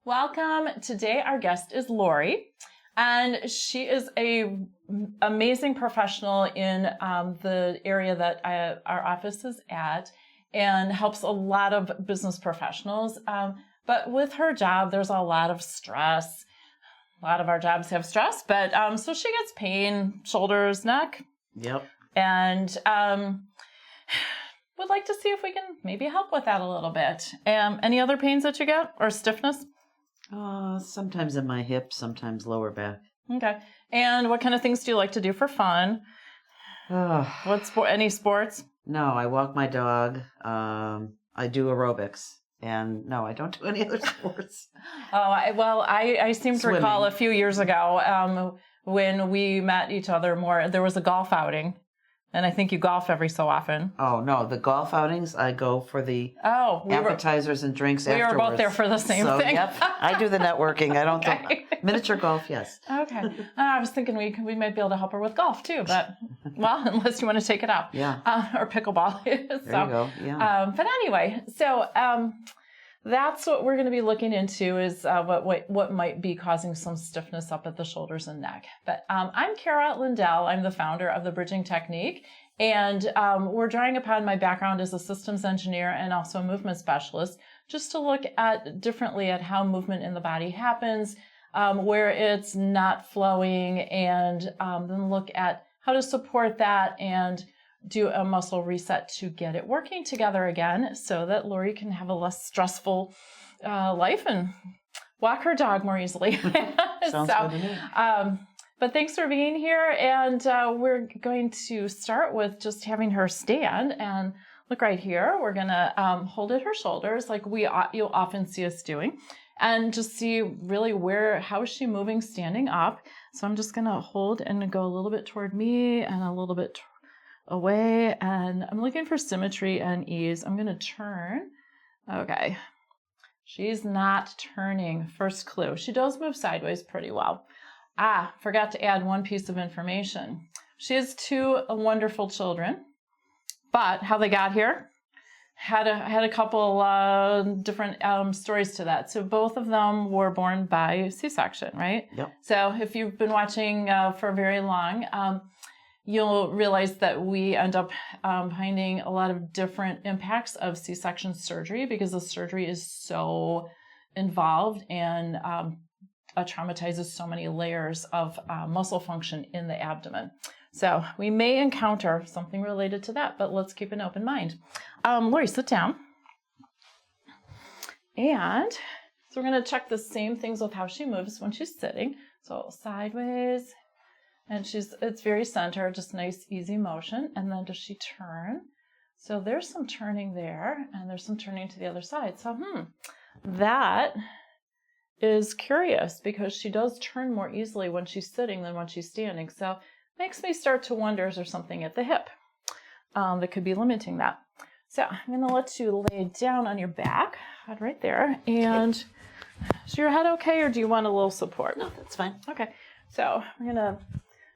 Welcome. Today our guest is Lori, and she is a amazing professional in the area that our office is at, and helps a lot of business professionals. But with her job, there's a lot of stress. A lot of our jobs have stress, but so she gets pain, shoulders, neck. Yep. And would like to see if we can maybe help with that a little bit. Any other pains that you get or stiffness? Sometimes in my hips, sometimes lower back. Okay. And what kind of things do you like to do for fun? Any sports? No, I walk my dog. I do aerobics. And no, I don't do any other sports. I seem to recall a few years ago when we met each other more, there was a golf outing. And I think you golf every so often. Oh, no. The golf outings, I go for the appetizers and drinks afterwards. We were both there for the same thing. Yep. I do the networking. I don't do miniature golf, yes. Okay. I was thinking we might be able to help her with golf, too. But, well, unless you want to take it out. Yeah. Or pickleball. There you go. Yeah. But anyway, so that's what we're going to be looking into is what might be causing some stiffness up at the shoulders and neck. But I'm Cara Lindell. I'm the founder of the Bridging Technique, and we're drawing upon my background as a systems engineer and also a movement specialist just to look at differently at how movement in the body happens, where it's not flowing, and then look at how to support that and do a muscle reset to get it working together again so that Lori can have a less stressful life and walk her dog more easily. Sounds good to me. But thanks for being here. And we're going to start with just having her stand and look right here. We're going to hold at her shoulders like you'll often see us doing, and just see really how is she moving standing up. So I'm just going to hold and go a little bit toward me and a little bit away, and I'm looking for symmetry and ease. I'm going to turn. Okay. She's not turning. First clue. She does move sideways pretty well. Forgot to add one piece of information. She has two wonderful children, but how they got here had a couple different stories to that. So both of them were born by C-section, right? Yep. So if you've been watching for very long, you'll realize that we end up finding a lot of different impacts of C-section surgery because the surgery is so involved and traumatizes so many layers of muscle function in the abdomen. So we may encounter something related to that, but let's keep an open mind. Lori, sit down. And so we're going to check the same things with how she moves when she's sitting. So sideways. And it's very centered, just nice, easy motion. And then does she turn? So there's some turning there, and there's some turning to the other side. So, that is curious because she does turn more easily when she's sitting than when she's standing. So makes me start to wonder, is there something at the hip that could be limiting that? So I'm going to let you lay down on your back, head right there. And is your head okay, or do you want a little support? No, that's fine. Okay. So we're going to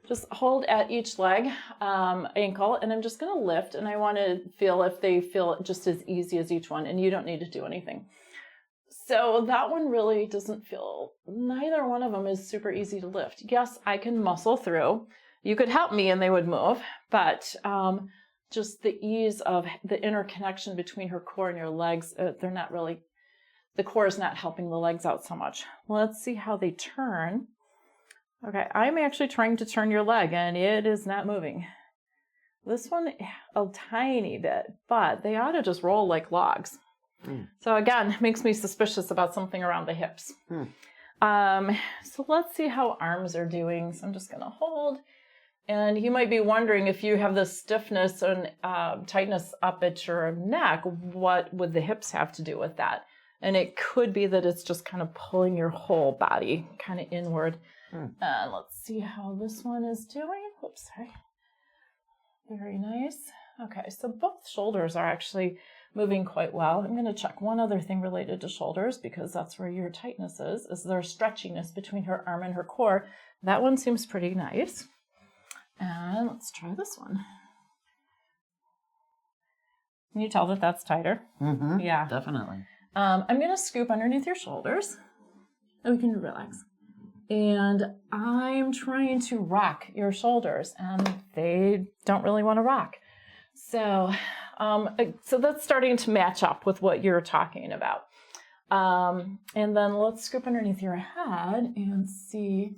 just hold at each leg, ankle, and I'm just going to lift, and I want to feel if they feel just as easy as each one, and you don't need to do anything. So that one really doesn't feel, neither one of them is super easy to lift. Yes, I can muscle through. You could help me and they would move, but just the ease of the interconnection between her core and your legs, they're not really, the core is not helping the legs out so much. Let's see how they turn. Okay, I'm actually trying to turn your leg, and it is not moving. This one, a tiny bit, but they ought to just roll like logs. So again, makes me suspicious about something around the hips. So let's see how arms are doing. So I'm just going to hold. And you might be wondering, if you have this stiffness and tightness up at your neck, what would the hips have to do with that? And it could be that it's just kind of pulling your whole body kind of inward. And let's see how this one is doing. Oops, sorry. Very nice. Okay, so both shoulders are actually moving quite well. I'm going to check one other thing related to shoulders because that's where your tightness is there stretchiness between her arm and her core. That one seems pretty nice. And let's try this one. Can you tell that that's tighter? Mm-hmm. Yeah. Definitely. I'm going to scoop underneath your shoulders. and we can relax. And I'm trying to rock your shoulders, and they don't really want to rock. So that's starting to match up with what you're talking about. And then let's scoop underneath your head and see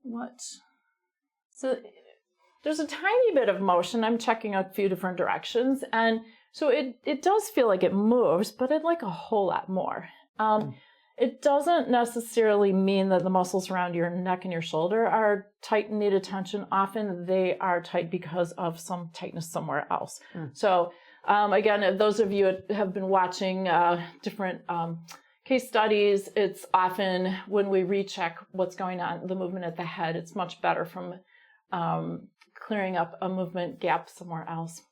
what. So there's a tiny bit of motion. I'm checking a few different directions, and so it does feel like it moves, but I'd like a whole lot more. It doesn't necessarily mean that the muscles around your neck and your shoulder are tight and need attention. Often they are tight because of some tightness somewhere else. So again, if those of you who have been watching different case studies, it's often when we recheck what's going on, the movement at the head, it's much better from clearing up a movement gap somewhere else.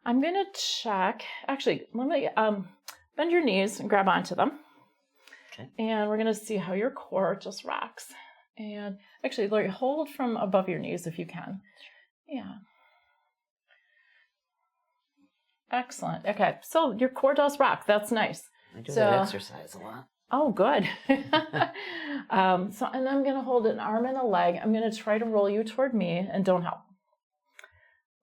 I'm going to check, actually, let me bend your knees and grab onto them. And we're going to see how your core just rocks. And actually, Lori, hold from above your knees if you can. Yeah. Excellent. Okay, so your core does rock. That's nice. I do that exercise a lot. Oh, good. And I'm going to hold an arm and a leg. I'm going to try to roll you toward me, and don't help.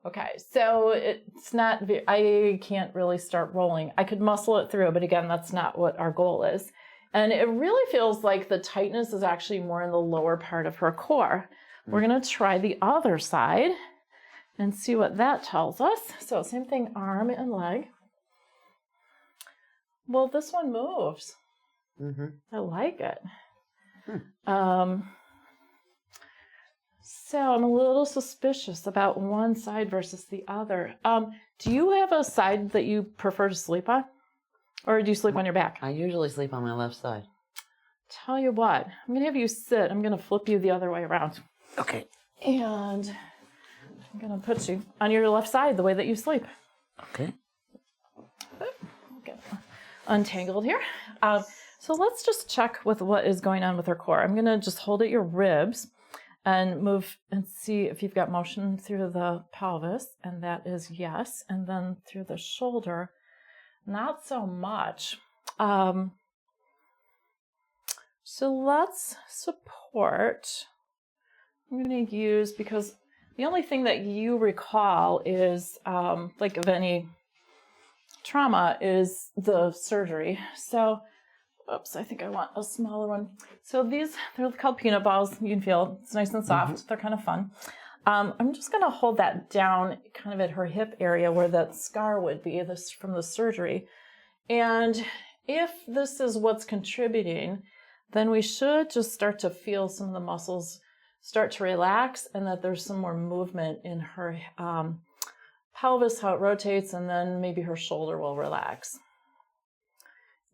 Okay, so it's not, I can't really start rolling. I could muscle it through, but again, that's not what our goal is. And it really feels like the tightness is actually more in the lower part of her core. We're going to try the other side and see what that tells us. So same thing, arm and leg. Well, this one moves. I like it. So I'm a little suspicious about one side versus the other. Do you have a side that you prefer to sleep on? Or do you sleep on your back? I usually sleep on my left side. Tell you what, I'm going to have you sit. I'm going to flip you the other way around. Okay. And I'm going to put you on your left side the way that you sleep. Okay. Get untangled here. So let's just check with what is going on with her core. I'm going to just hold at your ribs and move and see if you've got motion through the pelvis. And that is yes. And then through the shoulder. Not so much. So let's support. I'm going to use, because the only thing that you recall is, like of any trauma, is the surgery. So, oops, I think I want a smaller one. So they're called peanut balls. You can feel it's nice and soft. They're kind of fun. I'm just going to hold that down kind of at her hip area where that scar would be this from the surgery. And if this is what's contributing, then we should just start to feel some of the muscles start to relax and that there's some more movement in her pelvis, how it rotates, and then maybe her shoulder will relax.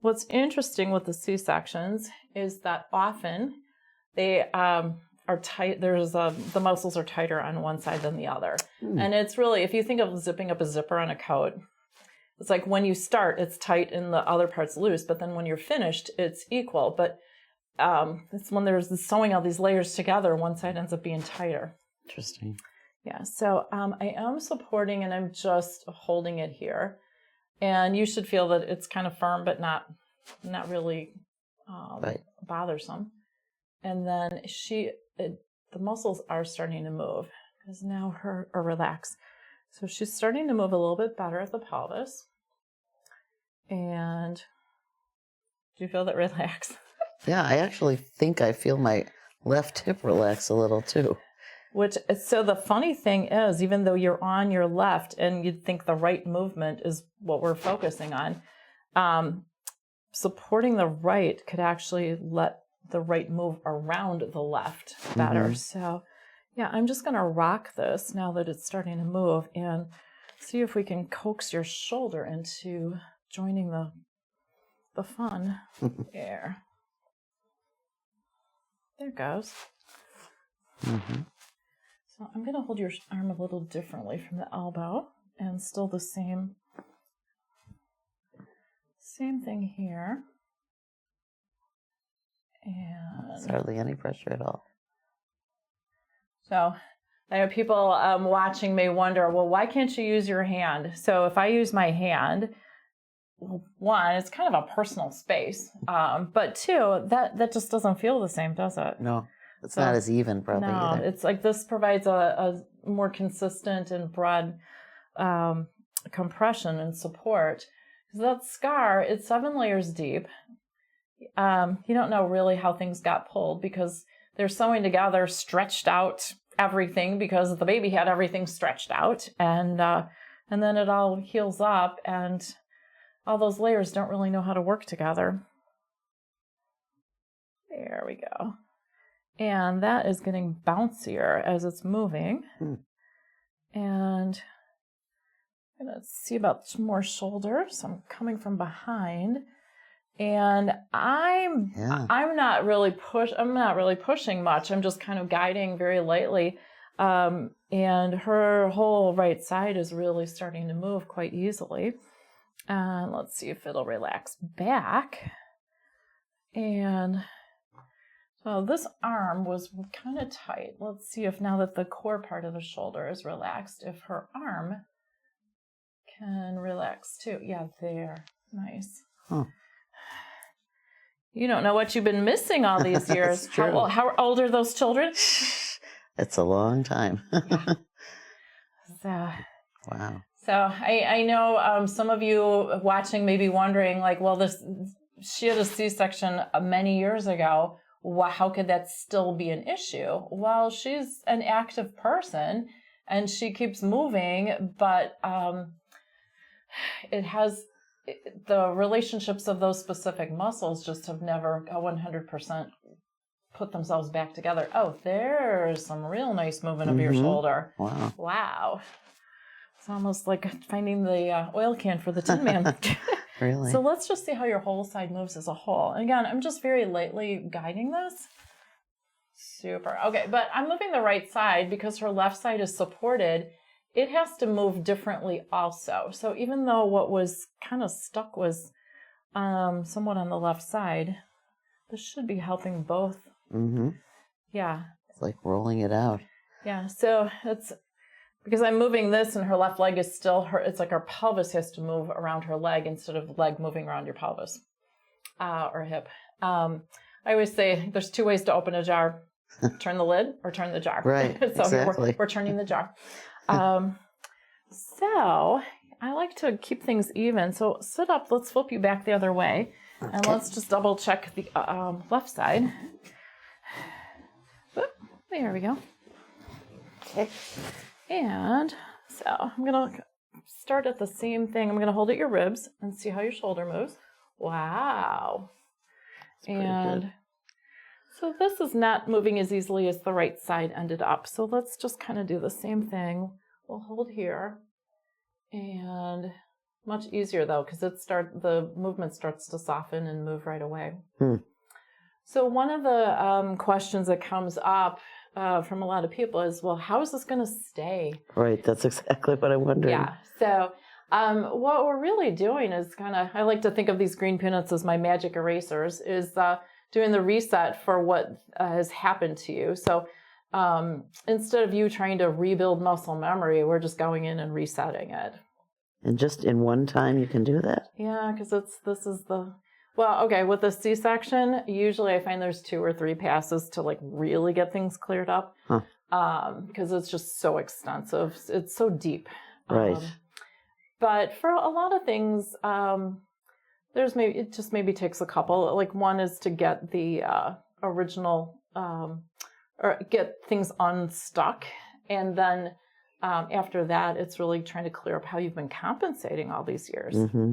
What's interesting with the C-sections is that often they are tight. The muscles are tighter on one side than the other. And it's really, if you think of zipping up a zipper on a coat, it's like when you start, it's tight and the other part's loose, but then when you're finished, it's equal. But it's when there's sewing all these layers together, one side ends up being tighter. Interesting. Yeah, so I am supporting and I'm just holding it here. And you should feel that it's kind of firm, but not really bothersome. And then the muscles are starting to move because now or relax. So she's starting to move a little bit better at the pelvis. And do you feel that relax? Yeah, I actually think I feel my left hip relax a little too. So the funny thing is, even though you're on your left and you'd think the right movement is what we're focusing on, supporting the right could actually let the right move around the left better. So yeah, I'm just going to rock this now that it's starting to move and see if we can coax your shoulder into joining the fun. There it goes. So I'm going to hold your arm a little differently from the elbow and still the same thing here. And There's hardly any pressure at all. So I know people watching may wonder, well, why can't you use your hand? So if I use my hand, one, it's kind of a personal space. But two, that just doesn't feel the same, does it? No, it's not as even probably No, either. it's like this provides a more consistent and broad compression and support. Because that scar, it's 7 layers deep. You don't know really how things got pulled because they're sewing together, stretched out everything because the baby had everything stretched out, and then it all heals up, and all those layers don't really know how to work together. There we go. And that is getting bouncier as it's moving. And I'm going to see about some more shoulders. I'm coming from behind. And I'm not really pushing much. I'm just kind of guiding very lightly. And her whole right side is really starting to move quite easily. And let's see if it'll relax back. And so this arm was kind of tight. Let's see if now that the core part of the shoulder is relaxed, if her arm can relax too. Yeah, there. Nice. Huh. You don't know what you've been missing all these years. That's true. How old are those children? It's a long time. Yeah. So, wow. So I know some of you watching may be wondering, like, well, she had a C-section many years ago. How could that still be an issue? Well, she's an active person and she keeps moving, but the relationships of those specific muscles just have never 100% put themselves back together. Oh, there's some real nice movement of your shoulder. Wow. It's almost like finding the oil can for the Tin Man. Really? So let's just see how your whole side moves as a whole. And again, I'm just very lightly guiding this. Super. Okay, but I'm moving the right side because her left side is supported. It has to move differently also. So even though what was kind of stuck was somewhat on the left side, this should be helping both. Mm-hmm. Yeah. It's like rolling it out. Yeah, so it's because I'm moving this and her left leg is still it's like her pelvis has to move around her leg instead of the leg moving around your pelvis or hip. I always say there's 2 ways to open a jar. Turn the lid or turn the jar. Right, So exactly. we're turning the jar. So I like to keep things even. So sit up. Let's flip you back the other way. Okay. And let's just double check the left side. Oop, there we go. Okay. And so I'm going to start at the same thing. I'm going to hold at your ribs and see how your shoulder moves. Wow. And good. So this is not moving as easily as the right side ended up. So let's just kind of do the same thing. We'll hold here. And much easier though, because the movement starts to soften and move right away. So one of the questions that comes up from a lot of people is, well, how is this going to stay? Right, that's exactly what I'm wondering. Yeah, so what we're really doing is I like to think of these green peanuts as my magic erasers, is doing the reset for what has happened to you. So instead of you trying to rebuild muscle memory, we're just going in and resetting it. And just in one time you can do that? Yeah, because with the C-section, usually I find there's 2 or 3 passes to like really get things cleared up. Because it's just so extensive. It's so deep. Right. But for a lot of things, it just maybe takes a couple. Like one is to get the original, or get things unstuck. And then after that, it's really trying to clear up how you've been compensating all these years. Mm-hmm.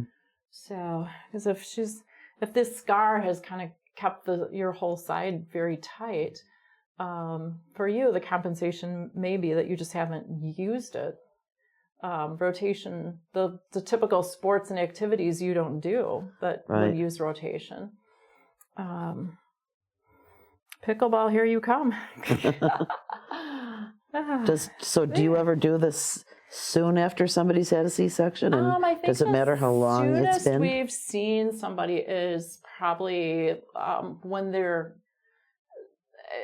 So, because if this scar has kind of kept your whole side very tight, for you, the compensation may be that you just haven't used it. Rotation, the typical sports and activities you don't do that would use rotation. Pickleball, here you come. Do you ever do this soon after somebody's had a C-section? And I think does it matter how long it's been? We've seen somebody is probably when they're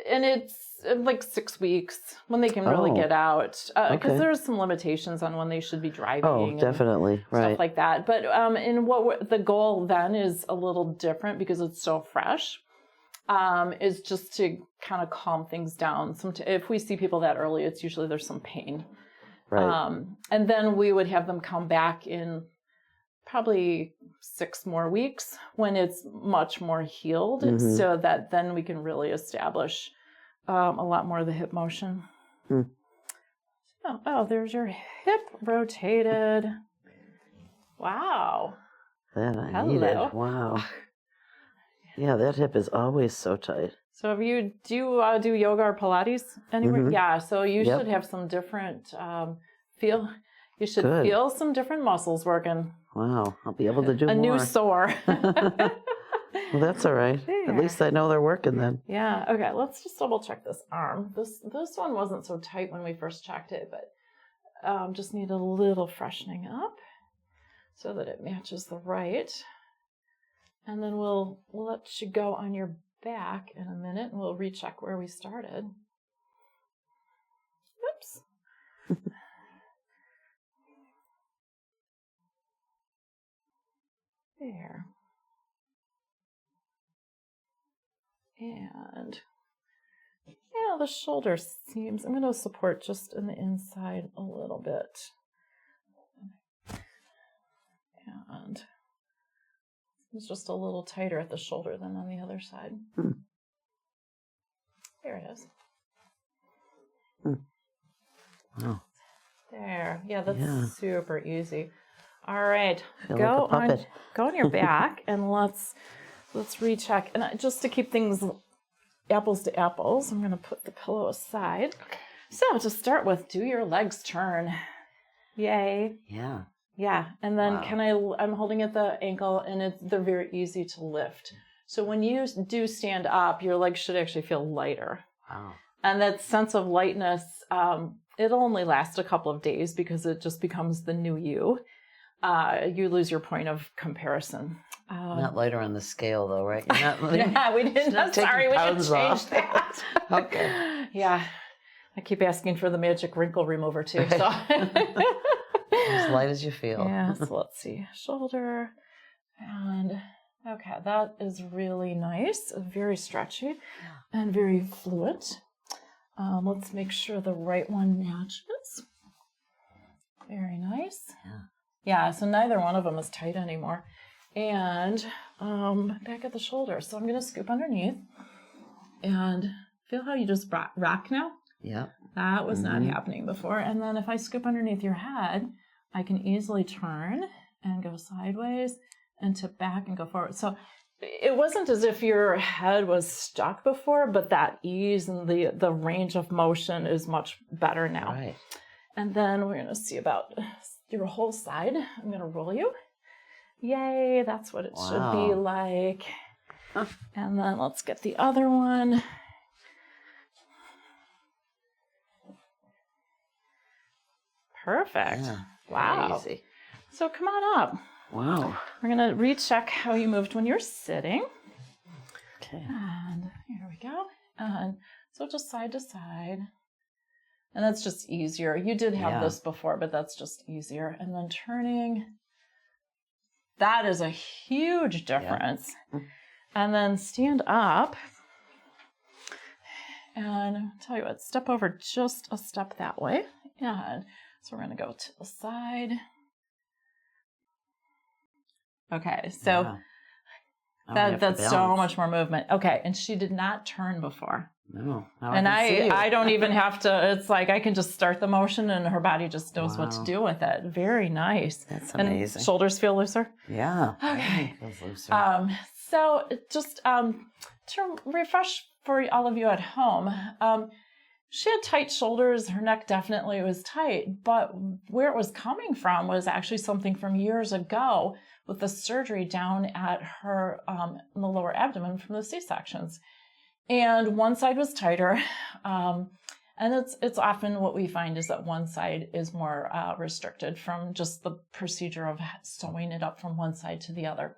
And it's like 6 weeks when they can really get out, because there's some limitations on when they should be driving. Oh, definitely. And stuff like that. But and the goal then is a little different because it's so fresh. Is just to kind of calm things down. If we see people that early, it's usually there's some pain. Right. And then we would have them come back in probably 6 more weeks when it's much more healed, so that then we can really establish a lot more of the hip motion. Oh, there's your hip rotated. Wow. That I needed. Wow. Yeah, that hip is always so tight. So if you do yoga or Pilates anywhere, yeah. So you should have some different feel. You should feel some different muscles working. Wow, I'll be able to do a more. new sore. Well, that's all right. There. At least I know they're working then. Yeah. Okay. Let's just double check this arm. This one wasn't so tight when we first checked it, but just need a little freshening up so that it matches the right. And then we'll let you go on your back in a minute, and we'll recheck where we started. Oops. There. And yeah, the shoulder seems, I'm going to support just in the inside a little bit. And it's just a little tighter at the shoulder than on the other side. There it is. Wow. There. Yeah, that's super easy. All right. Feel Go like on your back and let's recheck. And just to keep things apples to apples, I'm going to put the pillow aside. So to start with, do your legs turn? Yay. Yeah. Yeah. And then I'm holding at the ankle, and they're very easy to lift. So when you do stand up, your legs should actually feel lighter. Wow. And that sense of lightness, it'll only last a couple of days because it just becomes the new you. You lose your point of comparison. Not lighter on the scale, though, right? You're not, yeah, we didn't. Sorry, we didn't change that. Okay. Yeah, I keep asking for the magic wrinkle remover too. So as light as you feel. Yeah. So let's see, shoulder, and okay, that is really nice, very stretchy, and very fluid. Let's make sure the right one matches. Very nice. Yeah, so neither one of them is tight anymore. And back at the shoulder. So I'm going to scoop underneath. And feel how you just rock now? Yeah. That was not happening before. And then if I scoop underneath your head, I can easily turn and go sideways and tip back and go forward. So it wasn't as if your head was stuck before, but that ease and the range of motion is much better now. Right. And then we're going to see about your whole side. I'm going to roll you. Yay, that's what it should be like. And then let's get the other one. Perfect. Yeah, wow. Easy. So come on up. Wow. We're going to recheck how you moved when you're sitting. Okay. And here we go. And so just side to side. And that's just easier. You did have this before, but that's just easier. And then turning. That is a huge difference. Yeah. And then stand up. And I'll tell you what, step over just a step that way. And so we're going to go to the side. Okay, so that's so much more movement. Okay, and she did not turn before. No. And I don't even have to, it's like I can just start the motion and her body just knows what to do with it. Very nice. That's amazing. And shoulders feel looser? Yeah. Okay. Feels looser. So just to refresh for all of you at home, she had tight shoulders. Her neck definitely was tight, but where it was coming from was actually something from years ago with the surgery down at her in the lower abdomen from the C-sections. And one side was tighter, and it's often what we find is that one side is more restricted from just the procedure of sewing it up from one side to the other.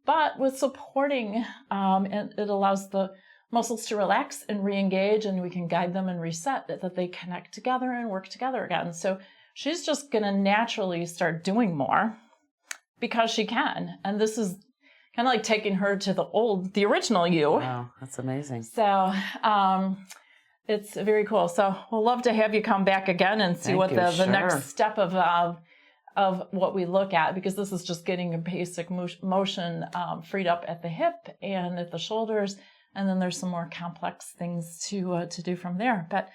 But with supporting, and it allows the muscles to relax and re-engage, and we can guide them and reset that they connect together and work together again. So she's just going to naturally start doing more because she can. And this is kind of like taking her to the original you. Wow, that's amazing. So it's very cool. So we'll love to have you come back again and see what the next step of what we look at, because this is just getting a basic motion freed up at the hip and at the shoulders. And then there's some more complex things to do from there. But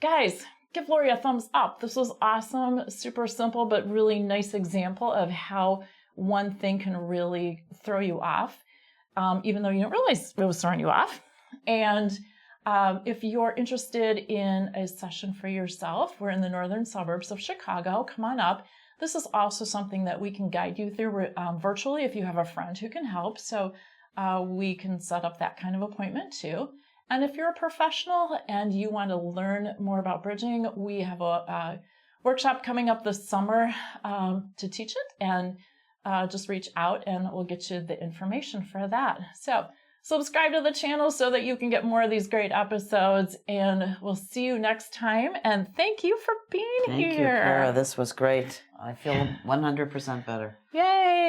guys, give Lori a thumbs up. This was awesome, super simple, but really nice example of how one thing can really throw you off, even though you don't realize it was throwing you off. And if you're interested in a session for yourself, we're in the northern suburbs of Chicago. Come on up. This is also something that we can guide you through virtually if you have a friend who can help. So we can set up that kind of appointment too. And if you're a professional and you want to learn more about bridging, we have a workshop coming up this summer to teach it. And just reach out and we'll get you the information for that. So subscribe to the channel so that you can get more of these great episodes, and we'll see you next time. And thank you for being here. Thank you, Cara. This was great. I feel 100% better. Yay.